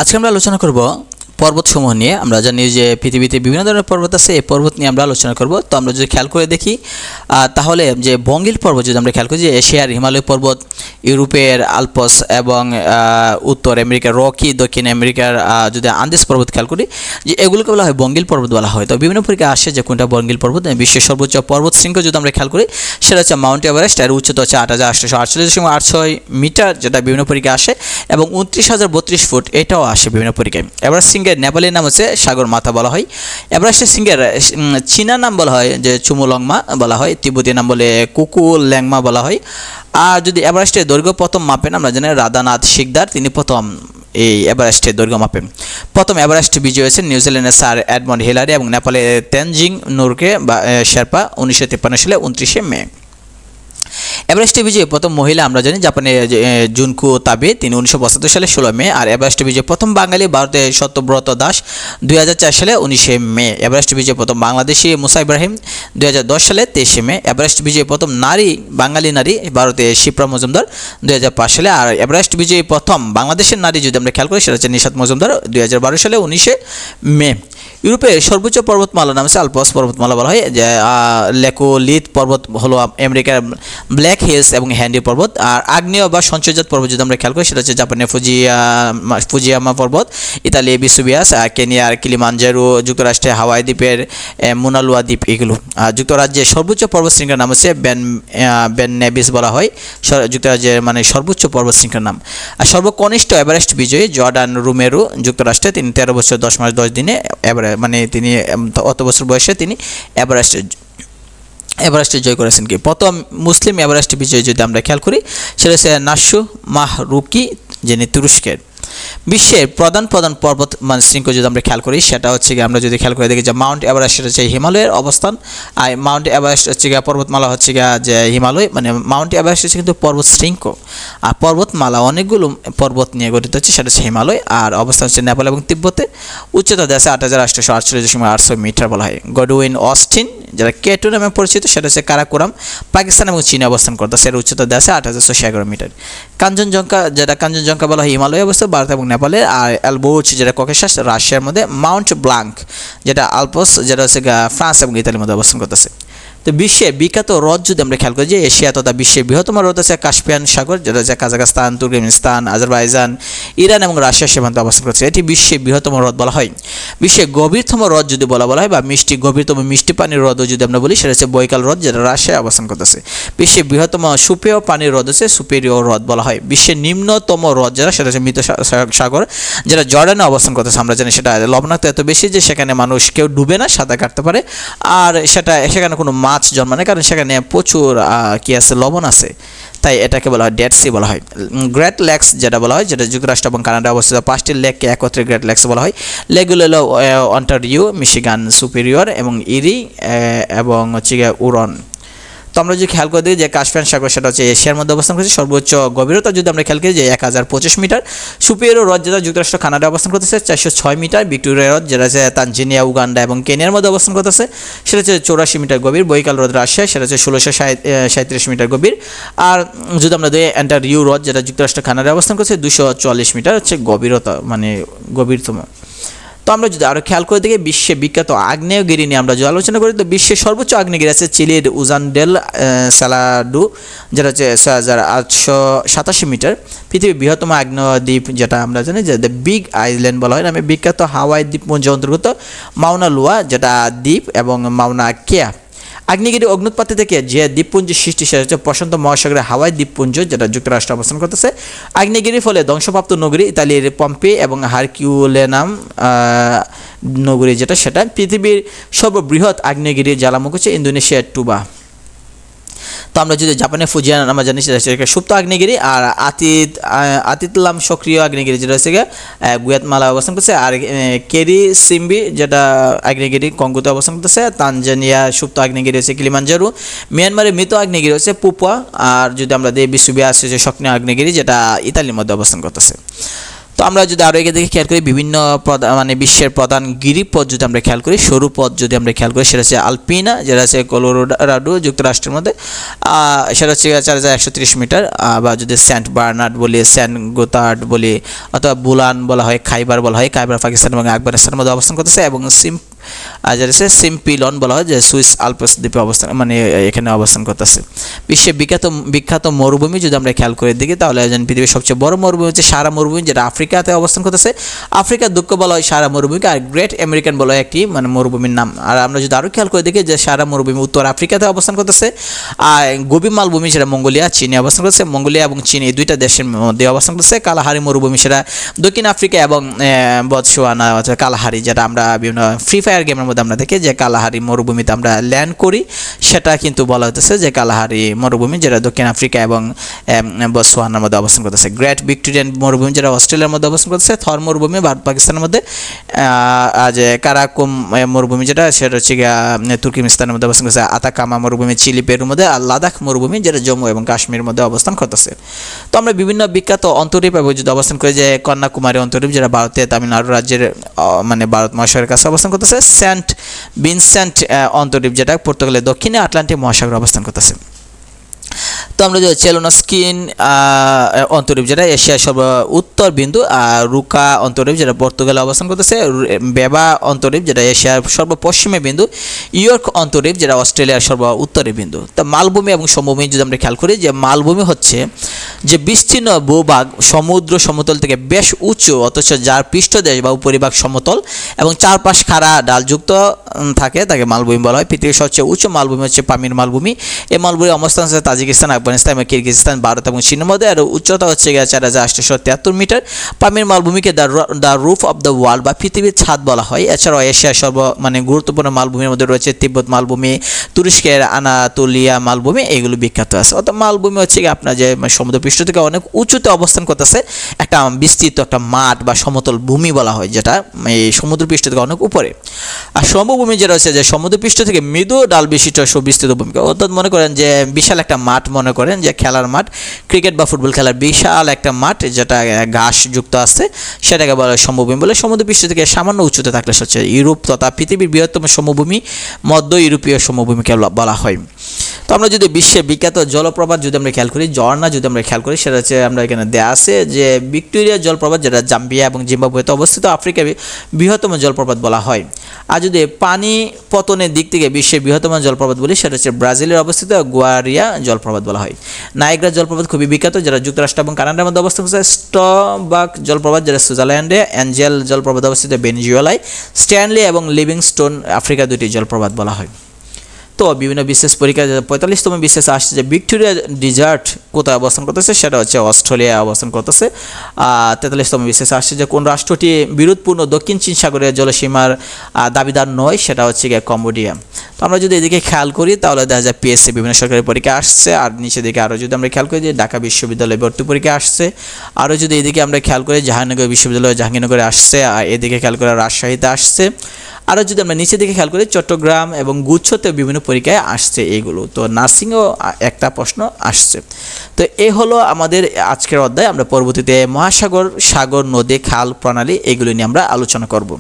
আজকে আমরা আলোচনা করব পর্বতসমূহ নিয়ে। আমরা জানি যে পৃথিবীতে বিভিন্ন ধরনের পর্বত আছে, এই পর্বত নিয়ে আমরা আলোচনা করব। তো আমরা যদি খেয়াল করে দেখি তাহলে যে বঙ্গীল পর্বত যদি আমরা খেয়াল করি, যে এশিয়ার হিমালয় পর্বত, ইউরোপের আলপস এবং উত্তর আমেরিকার রকি, দক্ষিণ আমেরিকার যদি আন্দিজ পর্বত খেয়াল করি, যে এগুলোকে বলা হয় বঙ্গীল পর্বত বলা হয়। তো বিভিন্ন পরীক্ষায় আসে যে কোনটা বঙ্গীল পর্বত। বিশ্বের সর্বোচ্চ পর্বত শৃঙ্গ যদি আমরা খেয়াল করি, সেটা হচ্ছে মাউন্ট এভারেস্ট। এর উচ্চতা হচ্ছে 8848.86 মিটার, যেটা বিভিন্ন পরীক্ষায় আসে, এবং 29,032 ফুট এটাও আসে বিভিন্ন পরীক্ষায়। এভারেস্ট শৃঙ্গের নেপালের নাম হচ্ছে সাগর মাথা বলা হয়। এভারেস্টের শৃঙ্গের চীনা নাম বলা হয় যে চুমুলংমা বলা হয়, তিব্বতী নাম বলে কুকু ল্যাংমা বলা হয়। আর যদি এভারেস্টের দৈর্ঘ্য প্রথম মাপেন, আমরা জানি রাধানাথ শিকদার, তিনি প্রথম এই এভারেস্টের দৈর্ঘ্য মাপেন। প্রথম এভারেস্ট বিজয়ী হয়েছেন নিউজিল্যান্ডের স্যার এডমন্ড হিলারি এবং নেপালের তেনজিং নোরকে বা শেরপা 1953 সালে 29শে মে। এভারেস্ট বিজয়ী প্রথম মহিলা আমরা জানি জাপানের জুনকু তাবে, তিনি 1972 সালে 16 মে। আর এভারেস্ট বিজয়ী প্রথম বাঙালি ভারতের সত্যব্রত দাস 2004 সালে 19শে মে। এভারেস্ট বিজয়ী প্রথম বাংলাদেশি মুসা ইব্রাহিম 2010 সালে 23শে মে। এভারেস্ট বিজয়ী প্রথম বাঙালি নারী ভারতের শিপ্রা মজুমদার 2005 সালে। আর এভারেস্ট বিজয়ী প্রথম বাংলাদেশের নারী যদি আমরা খেয়াল করি, সেটা হচ্ছে নিশাত মজুমদার 2012 সালে 19শে মে। ইউরোপের সর্বোচ্চ পর্বতমালা নাম হচ্ছে আলপস পর্বতমালা বলা হয়। যে লেকোলিথ পর্বত হলো আমেরিকার ব্ল্যাক হিলস এবং হ্যান্ডি পর্বত। আর আগ্নেয় বা সঞ্চয়জাত পর্বত যদি আমরা খেয়াল করি, সেটা হচ্ছে জাপানের ফুজিয়ামা পর্বত, ইতালির বিসুবিয়াস, কেনিয়ার কিলিমানজারো, যুক্তরাষ্ট্রের হাওয়াই দ্বীপের মুনালুয়া দ্বীপ এগুলো। যুক্তরাজ্যের সর্বোচ্চ পর্বতশৃঙ্গের নাম হচ্ছে বেন নেভিস বলা হয়, যুক্তরাজ্যের মানে সর্বোচ্চ পর্বতশৃঙ্গের নাম। আর সর্বকনিষ্ঠ এভারেস্ট বিজয়ী জর্ডান রোমেরো, যুক্তরাষ্ট্রে, তিনি 13 বছর 10 মাস 10 দিনে মানে তিনি অত বছর বয়সে তিনি এভারেস্টে জয় করেছেন। কি প্রথম মুসলিম এভারেস্ট বিজয় যদি আমরা খেয়াল করি, সেটা হচ্ছে নাসু মাহরুকি, যিনি তুরস্কের। বিশ্বের প্রধান পর্বত শৃঙ্গ যদি আমরা খেয়াল করি, সেটা হচ্ছে আমরা যদি খেয়াল করে দেখি যে মাউন্ট এভারেস্ট সেটা হচ্ছে হিমালয়ের অবস্থান। আর মাউন্ট এভারেস্ট হচ্ছে পর্বতমালা হচ্ছে যে হিমালয়, মানে মাউন্ট এভারেস্ট হচ্ছে কিন্তু পর্বত শৃঙ্গ, আর পর্বতমালা অনেকগুলো পর্বত নিয়ে গঠিত হচ্ছে, সেটা হচ্ছে হিমালয়। আর অবস্থান হচ্ছে নেপাল এবং তিব্বতে। উচ্চতা দেশে 8848.48 মিটার বলা হয়। গডউইন অস্টিন, যারা কেটু নামে পরিচিত, সেটা হচ্ছে কারাকোরাম, পাকিস্তান এবং চীনে অবস্থান করতেছে। এর উচ্চতা দেশে 8611 মিটার। কাঞ্চনজঙ্ঘা, যেটা কাঞ্চনজঙ্ঘা বলা হয় হিমালয় অবস্থা ভারত এবং নেপালে। আর এলবোর্চ, যেটা ককেশাস রাশিয়ার মধ্যে। মাউন্ট ব্লাঙ্ক, যেটা আলপস, যেটা হচ্ছে ফ্রান্স এবং ইতালির মধ্যে অবস্থান করতেছে। তো বিশ্বের বিখ্যাত হ্রদ যদি আমরা খেয়াল করি, যে এশিয়া তথা বিশ্বের বৃহত্তম হ্রদ আছে কাস্পিয়ান সাগর, যেটা হচ্ছে কাজাখস্তান, তুর্কমেনিস্তান, আজারবাইজান, ইরান এবং রাশিয়ার সীমান্তে অবস্থান করছে। এটি বিশ্বের বৃহত্তম হ্রদ বলা হয়। বিশ্বের গভীরতম হ্রদ যদি বলা হয়, বা গভীরতম মিষ্টি পানির হ্রদও যদি আমরা বলি, সেটা হচ্ছে বৈকাল হ্রদ, যেটা রাশিয়ায় অবস্থান করতেছে। বিশ্বের বৃহত্তম সুপেয় পানির হ্রদ হচ্ছে সুপেরিয়র হ্রদ বলা হয়। বিশ্বের নিম্নতম হ্রদ যেটা, সেটা হচ্ছে মৃত সাগর, যেটা জর্ডানে অবস্থান করতেছে। আমরা জানি সেটা লবণাক্ত এত বেশি যে সেখানে মানুষ কেউ ডুবে না, সাঁতার কাটতে পারে। আর সেখানে কোনো মাছ জন্মায় না, কারণ সেখানে প্রচুর কি আছে, লবণ আছে, তাই এটাকে বলা হয় ডেড সি বলা হয়। গ্রেট লেকস যেটা বলা হয়, যেটা যুক্তরাষ্ট্র এবং কানাডা অবস্থিত 5টি লেককে একত্রে গ্রেট লেকস বলা হয়। লেকগুলো হলো অন্টারিও, মিশিগান, সুপিরিয়র এবং ইরি এবং হচ্ছে উরন। তো আমরা যদি খেয়াল করে দিই যে কাস্পিয়ান সাগর, সেটা হচ্ছে এশিয়ার মধ্যে অবস্থান করছে। সর্বোচ্চ গভীরতা যদি আমরা খেয়াল করি, যে 1025 মিটার। সুপিরিয়র হ্রদ, যেটা যুক্তরাষ্ট্র কানাডা অবস্থান করতেছে 406 মিটার। ভিক্টোরিয়া হ্রদ, যেটা হচ্ছে তানজানিয়া, উগান্ডা এবং কেনিয়ার মধ্যে অবস্থান করতেছে, সেটা হচ্ছে 84 মিটার গভীর। বৈকাল হ্রদ রাশিয়া, সেটা হচ্ছে 1637 মিটার গভীর। আর যদি আমরা দিই অন্টারিও হ্রদ, যেটা যুক্তরাষ্ট্র কানাডা অবস্থান করছে 244 মিটার হচ্ছে গভীরতা, মানে গভীরতম। তো আমরা যদি আরও খেয়াল করে দেখি, বিশ্বে বিখ্যাত আগ্নেয়গিরি নিয়ে আমরা যদি আলোচনা করি, তো বিশ্বের সর্বোচ্চ আগ্নেয়গিরি আছে চিলির উজানডেল সালাডু, যেটা হচ্ছে 6887 মিটার। পৃথিবীর বৃহত্তম আগ্নেয়দ্বীপ, যেটা আমরা জানি যে দ্য বিগ আইল্যান্ড বলা হয় নামে বিখ্যাত হাওয়াই দ্বীপপুঞ্জ অন্তর্গত মাউনা লুয়া, যেটা দ্বীপ, এবং মাউনা কেয়া। আগ্নেয়গিরি অগ্নুৎপত্তি থেকে যে দ্বীপপুঞ্জের সৃষ্টি, সেটা হচ্ছে প্রশান্ত মহাসাগরের হাওয়াই দ্বীপপুঞ্জ, যেটা যুক্তরাষ্ট্র অবস্থান করতেছে। আগ্নেয়গিরির ফলে ধ্বংসপ্রাপ্ত নগরী ইতালির পম্পে এবং হারকিউলেনাম নগরী, সেটা পৃথিবীর সর্ববৃহৎ আগ্নেয়গিরির জ্বালামুখ হচ্ছে ইন্দোনেশিয়ার টুবা। তো আমরা যদি জাপানের ফুজিয়ান আমরা জানি, সেটা সুপ্ত আগ্নেয়গিরি। আর আতিতলাম সক্রিয় আগ্নেয়গিরি, যেটা হচ্ছে গুয়াতেমালা অবস্থান করছে। আর কেরি সিম্বি, যেটা আগ্নেয়গিরি কঙ্গোতে অবস্থান করতেছে। তানজানিয়া সুপ্ত আগ্নেয়গিরি হচ্ছে কিলিমানজারো। মিয়ানমারের মৃত আগ্নেয়গিরি হচ্ছে পুপুয়া। আর যদি আমরা দিই বিসুবিয়াস হচ্ছে সক্রিয় আগ্নেয়গিরি, যেটা ইতালির মধ্যে অবস্থান করতেছে। তো আমরা যদি আরও এগিয়ে দিকে খেয়াল করি বিভিন্ন মানে বিশ্বের প্রধান গিরিপথ যদি আমরা খেয়াল করি, সরু পথ যদি আমরা খেয়াল করি, সেটা হচ্ছে আলপিনা, যেটা আছে কলোরাডো যুক্তরাষ্ট্রের মধ্যে, সেটা হচ্ছে 4130 মিটার। বা যদি সেন্ট বার্নার্ড বলি, সেন্ট গোথার্ড বলি, অথবা বুলান বলা হয়, খাইবার বলা হয়, খাইবার পাকিস্তান এবং আফগানিস্তানের মধ্যে অবস্থান করতেছে, এবং যেটা হচ্ছে সিম্পিলন বলা হয়, যে সুইস আলপস দ্বীপে অবস্থান, মানে এখানে অবস্থান করতেছে। বিশ্বের বিখ্যাত মরুভূমি যদি আমরা খেয়াল করে দেখি, তাহলে পৃথিবীর সবচেয়ে বড় মরুভূমি হচ্ছে সাহারা মরুভূমি, যেটা আফ্রিকাতে অবস্থান করতেছে। আফ্রিকার দুঃখ বলা হয় সাহারা মরুভূমিকে, আর গ্রেট আমেরিকান বলা হয় একটি মানে মরুভূমির নাম। আর আমরা যদি আরও খেয়াল করে দেখি যে সাহারা মরুভূমি উত্তর আফ্রিকাতে অবস্থান করতেছে, আর গোবি মালভূমি সেটা মঙ্গোলিয়া, চীনে অবস্থান করতেছে। মঙ্গোলিয়া এবং চীন এই দুইটা দেশের মধ্যে অবস্থান করতেছে। কালাহারি মরুভূমি সেটা দক্ষিণ আফ্রিকা এবং বতসোয়ানা, অর্থাৎ কালাহারি, যেটা আমরা বিভিন্ন ফ্রি ফায়ার গেমের মধ্যে আমরা দেখি যে কালাহারি মরুভূমিতে আমরা ল্যান্ড করি, সেটা কিন্তু বলা হতেছে যে কালাহারি মরুভূমি, যেটা দক্ষিণ আফ্রিকা এবং বতসোয়ানার মধ্যে অবস্থান করতেছে। গ্রেট ভিক্টোরিয়ান মরুভূমি যেটা অস্ট্রেলিয়ার মধ্যে অবস্থান করতেছে। থর মরুভূমি ভারত পাকিস্তানের মধ্যে। যে কারাকুম মরুভূমি যেটা, সেটা হচ্ছে তুর্কিমিস্তানের মধ্যে অবস্থান করতেছে। আতাকামা মরুভূমি চিলি পেরুর মধ্যে। আর লাদাখ মরুভূমি যেটা জম্মু এবং কাশ্মীরের মধ্যে অবস্থান করতেছে। তো আমরা বিভিন্ন বিখ্যাত অন্তরীপ এবং যদি অবস্থান করি, যে কন্যাকুমারী অন্তরীপ, যেটা ভারতে তামিলনাড়ু রাজ্যের মানে ভারত মহাসাগরের কাছে অবস্থান করতেছে। সেন্ট ভিনসেন্ট অন্তরীপ, যেটা পর্তুগালের দক্ষিণে আটলান্টিক মহাসাগরে অবস্থান করতেছে। তো আমরা যে চেলোনস্কিন অন্তরীপ, যেটা এশিয়ার সর্ব উত্তর বিন্দু, আর রুকা অন্তরীপ, যেটা পর্তুগালে অবস্থান করতেছে। বেবা অন্তরীপ, যেটা এশিয়ার সর্ব পশ্চিমে বিন্দু। ইয়র্ক অন্তরীপ, যেটা অস্ট্রেলিয়ার সর্ব উত্তরে বিন্দু। তো মালভূমি এবং সমভূমি যদি আমরা খেয়াল করি, যে মালভূমি হচ্ছে যে বিস্তীর্ণ ভূভাগ সমুদ্র সমতল থেকে বেশ উঁচু, অথচ যার পৃষ্ঠদেশ বা উপরিভাগ সমতল এবং চারপাশ খাড়া ঢালযুক্ত থাকে, তাকে মালভূমি বলা হয়। পৃথিবীর সবচেয়ে উঁচু মালভূমি হচ্ছে পামির মালভূমি। এই মালভূমির অবস্থান হচ্ছে তাজিকিস্তান, আফগানিস্তান এবং কিরগিজস্তান, ভারত এবং চীনের মধ্যে। আর উচ্চতা হচ্ছে 4873 মিটার। পামির মালভূমিকে the roof of the world বা পৃথিবীর ছাদ বলা হয়। এছাড়াও এশিয়ার সর্ব মানে গুরুত্বপূর্ণ মালভূমির মধ্যে রয়েছে তিব্বত মালভূমি, তুরস্কের আনাতোলিয়া মালভূমি, এগুলো বিখ্যাত আছে। অর্থাৎ মালভূমি হচ্ছে আপনার যে সমুদ্রপৃষ্ঠ থেকে অনেক উঁচুতে অবস্থান করতেছে একটা বিস্তৃত একটা মাঠ বা সমতল ভূমি বলা হয়, যেটা এই সমুদ্রপৃষ্ঠ থেকে অনেক উপরে। আর সমভূমি যেটা হচ্ছে যে সমুদ্রপৃষ্ঠ থেকে মৃদু ডাল বিশিষ্ট সুবিস্তৃত ভূমি। অর্থাৎ মনে করেন যে বিশাল একটা মাঠ, মনে করেন যে খেলার মাঠ, ক্রিকেট বা ফুটবল খেলার বিশাল একটা মাঠ, যেটা ঘাস যুক্ত আছে, সেটাকে বলা হয় সমভূমি বলে। সমুদ্রপৃষ্ঠ থেকে সামান্য উঁচুতে থাকলে হচ্ছে ইউরোপ তথা পৃথিবীর বৃহত্তম সমভূমি মধ্য ইউরোপীয় সমভূমিকে বলা হয়। তো আমরা যদি বিশ্বের বিখ্যাত জলপ্রপাত যদি আমরা খেয়াল করি, ঝর্ণা যদি আমরা খেয়াল করি, সেটা হচ্ছে আমরা এখানে দেয়া আছে যে ভিক্টোরিয়া জলপ্রপাত, যেটা জাম্বিয়া এবং জিম্বাবুয়েতে অবস্থিত, আফ্রিকার বৃহত্তম জলপ্রপাত বলা হয়। আর যদি পানি পতনের দিক থেকে বিশ্বের বৃহত্তম জলপ্রপাত বলি, সেটা হচ্ছে ব্রাজিলের অবস্থিত গুয়ারিয়া জলপ্রপাত বলা হয়। নায়াগ্রা জলপ্রপাত খুবই বিখ্যাত, যেটা যুক্তরাষ্ট্র এবং কানাডার মধ্যে অবস্থান করছে। স্টবাক জলপ্রপাত, যেটা সুইজারল্যান্ডে। অ্যাঞ্জেল জলপ্রপাত অবস্থিত ভেনেজুয়েলায়। স্ট্যানলি এবং লিভিংস্টোন আফ্রিকা দুটি জলপ্রপাত বলা হয়। তো বিভিন্ন বিশেষ পরীক্ষা 45তম বিশেষ আসছে যে ভিক্টোরিয়া ডিজার্ট কোথায় অবস্থান করতেছে, সেটা হচ্ছে অস্ট্রেলিয়ায় অবস্থান করতেছে। 43তম বিশেষ আসছে যে কোন রাষ্ট্রটি বিরোধপূর্ণ দক্ষিণ চীন সাগরের জলসীমার দাবিদার নয়, সেটা হচ্ছে কম্বোডিয়া। তো আমরা যদি এদিকে খেয়াল করি, তাহলে দেখা যায় পিএসসি বিভিন্ন সরকারি পরীক্ষা আসছে। আর নিচে দিকে আরও যদি আমরা খেয়াল করি, যে ঢাকা বিশ্ববিদ্যালয়ে ভর্তি পরীক্ষা আসছে। আরও যদি এদিকে আমরা খেয়াল করি, জাহাঙ্গীরনগর বিশ্ববিদ্যালয় জাহাঙ্গীরনগরে আসছে। আর এদিকে খেয়াল করে রাজশাহীতে আসছে। আরও যদি আমরা নিচে দিকে খেয়াল করি, চট্টগ্রাম এবং গুচ্ছতে বিভিন্ন পরীক্ষায় আসছে এগুলো। তো নার্সিংও একটা প্রশ্ন আসছে। তো এই হলো আমাদের আজকের অধ্যায়। আমরা পরবর্তীতে মহাসাগর, সাগর, নদী, খাল, প্রণালী এগুলো নিয়ে আমরা আলোচনা করব।